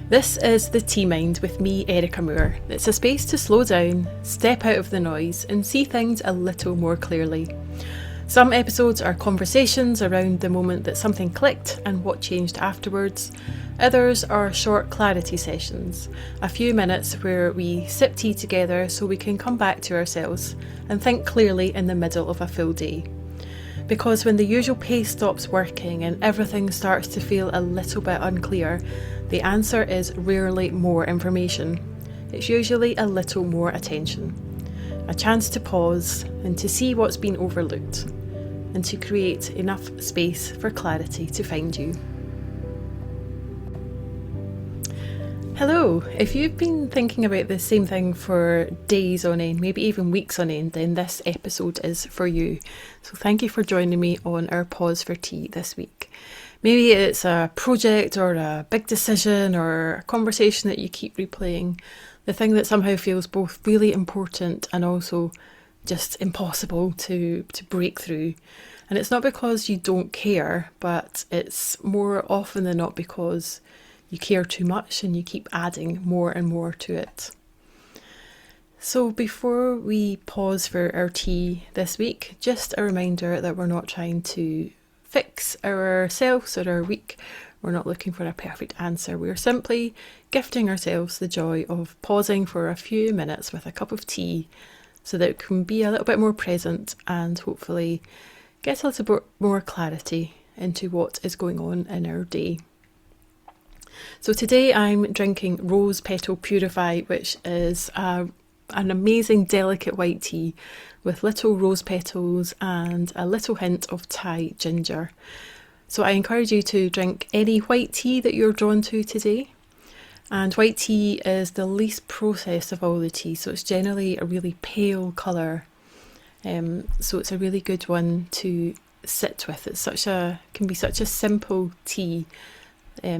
This is The Tea Mind with me, Erica Moore. It's a space to slow down, step out of the noise, and see things a little more clearly. Some episodes are conversations around the moment that something clicked and what changed afterwards. Others are short clarity sessions, a few minutes where we sip tea together so we can come back to ourselves and think clearly in the middle of a full day. Because when the usual pace stops working and everything starts to feel a little bit unclear, the answer is rarely more information. It's usually a little more attention. A chance to pause and to see what's been overlooked, and to create enough space for clarity to find you. Hello, if you've been thinking about the same thing for days on end, maybe even weeks on end, then this episode is for you. So thank you for joining me on our Pause for Tea this week. Maybe it's a project or a big decision or a conversation that you keep replaying, the thing that somehow feels both really important and also just impossible to break through. And it's not because you don't care, but it's more often than not because you care too much and you keep adding more and more to it. So before we pause for our tea this week, just a reminder that we're not trying to fix ourselves or our week. We're not looking for a perfect answer. We're simply gifting ourselves the joy of pausing for a few minutes with a cup of tea so that it can be a little bit more present and hopefully get a little bit more clarity into what is going on in our day. So today I'm drinking Rose Petal Purify, which is an amazing delicate white tea with little rose petals and a little hint of Thai ginger. So I encourage you to drink any white tea that you're drawn to today. And white tea is the least processed of all the teas, so it's generally a really pale colour. So it's a really good one to sit with. Can be such a simple tea.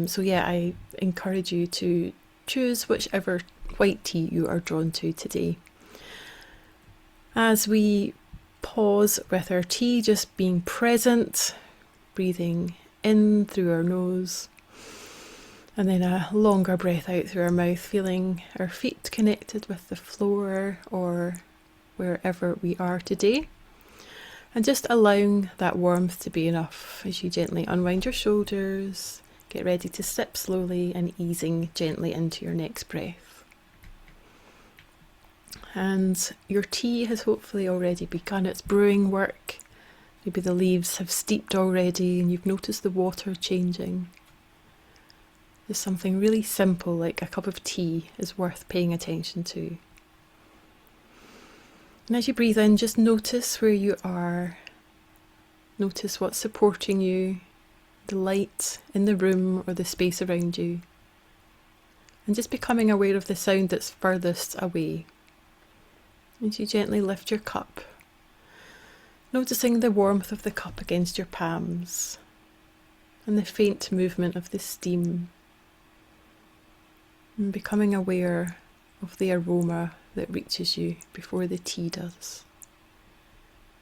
So yeah, I encourage you to choose whichever white tea you are drawn to today. As we pause with our tea, just being present, breathing in through our nose, and then a longer breath out through our mouth, feeling our feet connected with the floor or wherever we are today. And just allowing that warmth to be enough as you gently unwind your shoulders, get ready to sip slowly and easing gently into your next breath. And your tea has hopefully already begun its brewing work. Maybe the leaves have steeped already and you've noticed the water changing. Just something really simple like a cup of tea is worth paying attention to. And as you breathe in, just notice where you are. Notice what's supporting you, the light in the room or the space around you. And just becoming aware of the sound that's furthest away. As you gently lift your cup, noticing the warmth of the cup against your palms and the faint movement of the steam, and becoming aware of the aroma that reaches you before the tea does.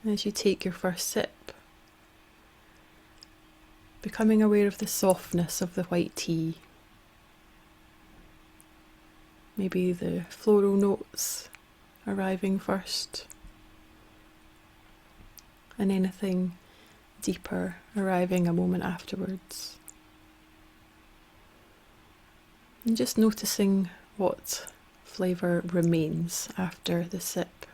And as you take your first sip, becoming aware of the softness of the white tea, maybe the floral notes arriving first, and anything deeper arriving a moment afterwards. And just noticing what flavour remains after the sip.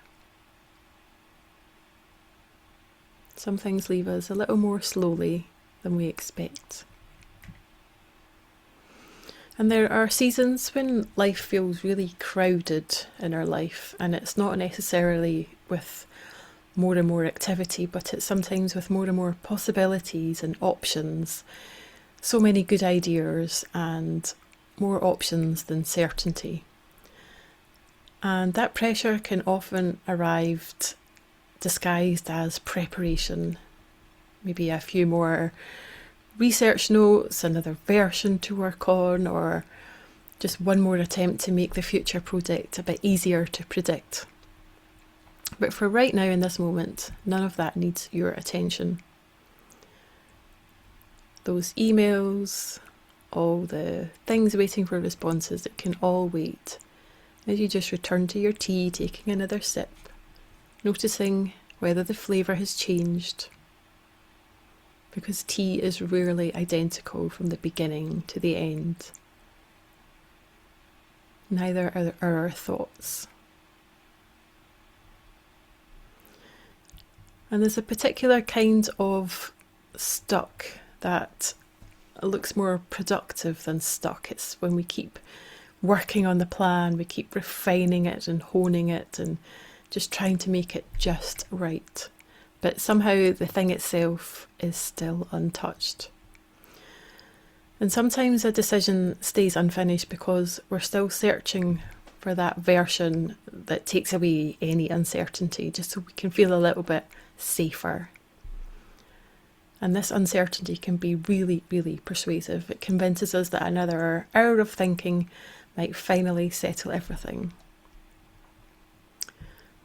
Some things leave us a little more slowly than we expect. And there are seasons when life feels really crowded in our life, and it's not necessarily with more and more activity, but it's sometimes with more and more possibilities and options. So many good ideas and more options than certainty. And that pressure can often arrive disguised as preparation. Maybe a few more research notes, another version to work on, or just one more attempt to make the future project a bit easier to predict. But for right now in this moment, none of that needs your attention. Those emails, all the things waiting for responses, it can all wait. As you just return to your tea, taking another sip, noticing whether the flavour has changed. Because tea is rarely identical from the beginning to the end. Neither are our thoughts. And there's a particular kind of stuck that looks more productive than stuck. It's when we keep working on the plan, we keep refining it and honing it and just trying to make it just right. But somehow the thing itself is still untouched. And sometimes a decision stays unfinished because we're still searching for that version that takes away any uncertainty, just so we can feel a little bit safer. And this uncertainty can be really, really persuasive. It convinces us that another hour of thinking might finally settle everything.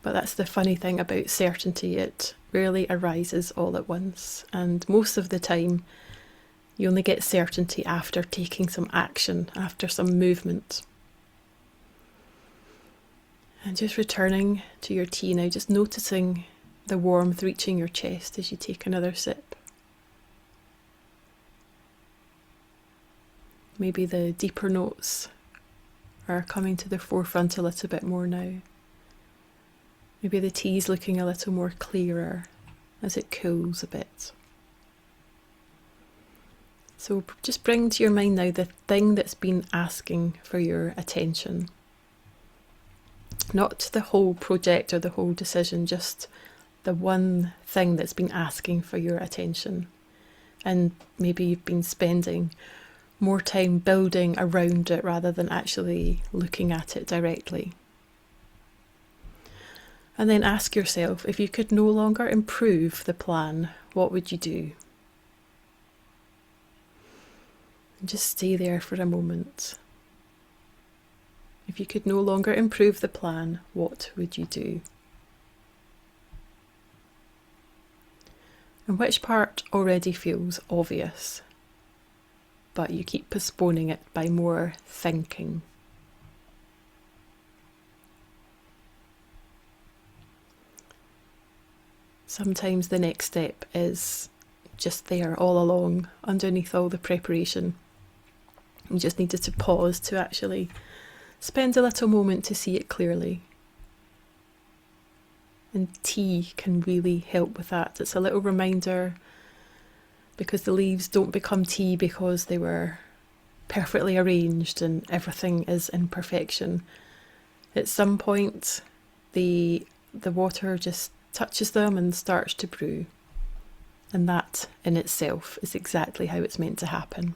But that's the funny thing about certainty. It rarely arises all at once. And most of the time, you only get certainty after taking some action, after some movement. And just returning to your tea now, just noticing the warmth reaching your chest as you take another sip. Maybe the deeper notes are coming to the forefront a little bit more now. Maybe the tea's looking a little more clearer as it cools a bit. So just bring to your mind now the thing that's been asking for your attention. Not the whole project or the whole decision, just the one thing that's been asking for your attention. And maybe you've been spending more time building around it rather than actually looking at it directly. And then ask yourself, if you could no longer improve the plan, what would you do? And just stay there for a moment. If you could no longer improve the plan, what would you do? And which part already feels obvious, but you keep postponing it by more thinking? Sometimes the next step is just there all along, underneath all the preparation. You just needed to pause to actually spend a little moment to see it clearly. And tea can really help with that. It's a little reminder, because the leaves don't become tea because they were perfectly arranged and everything is in perfection. At some point, the water just touches them and starts to brew. And that in itself is exactly how it's meant to happen.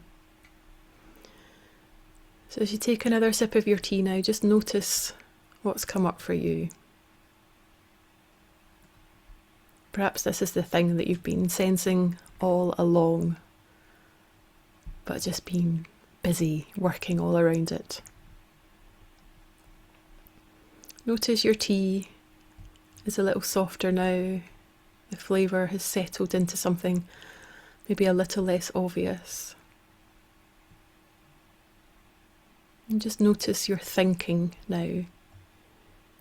So as you take another sip of your tea now, just notice what's come up for you. Perhaps this is the thing that you've been sensing all along, but just been busy working all around it. Notice your tea is a little softer now. The flavour has settled into something maybe a little less obvious. And just notice your thinking now.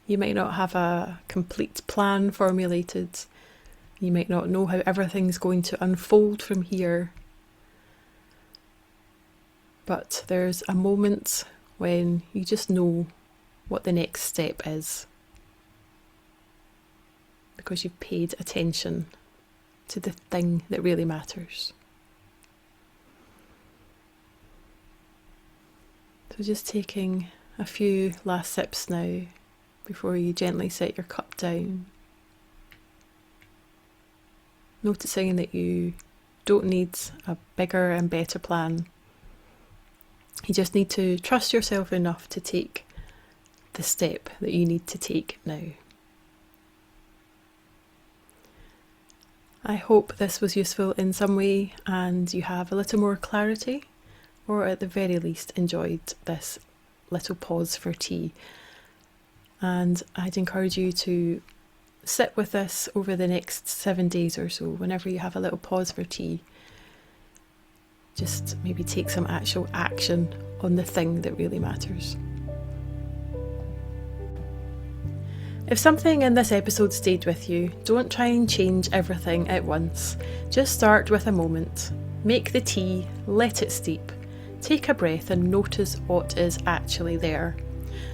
You might not have a complete plan formulated. You might not know how everything's going to unfold from here. But there's a moment when you just know what the next step is, because you've paid attention to the thing that really matters. So just taking a few last sips now before you gently set your cup down. Noticing that you don't need a bigger and better plan. You just need to trust yourself enough to take the step that you need to take now. I hope this was useful in some way and you have a little more clarity, or at the very least enjoyed this little pause for tea. And I'd encourage you to sit with this over the next 7 days or so, whenever you have a little pause for tea. Just maybe take some actual action on the thing that really matters. If something in this episode stayed with you, don't try and change everything at once. Just start with a moment. Make the tea, let it steep. Take a breath and notice what is actually there.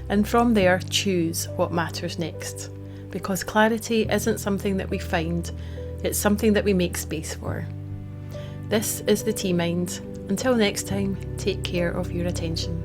And from there, choose what matters next. Because clarity isn't something that we find, it's something that we make space for. This is the Tea Mind. Until next time, take care of your attention.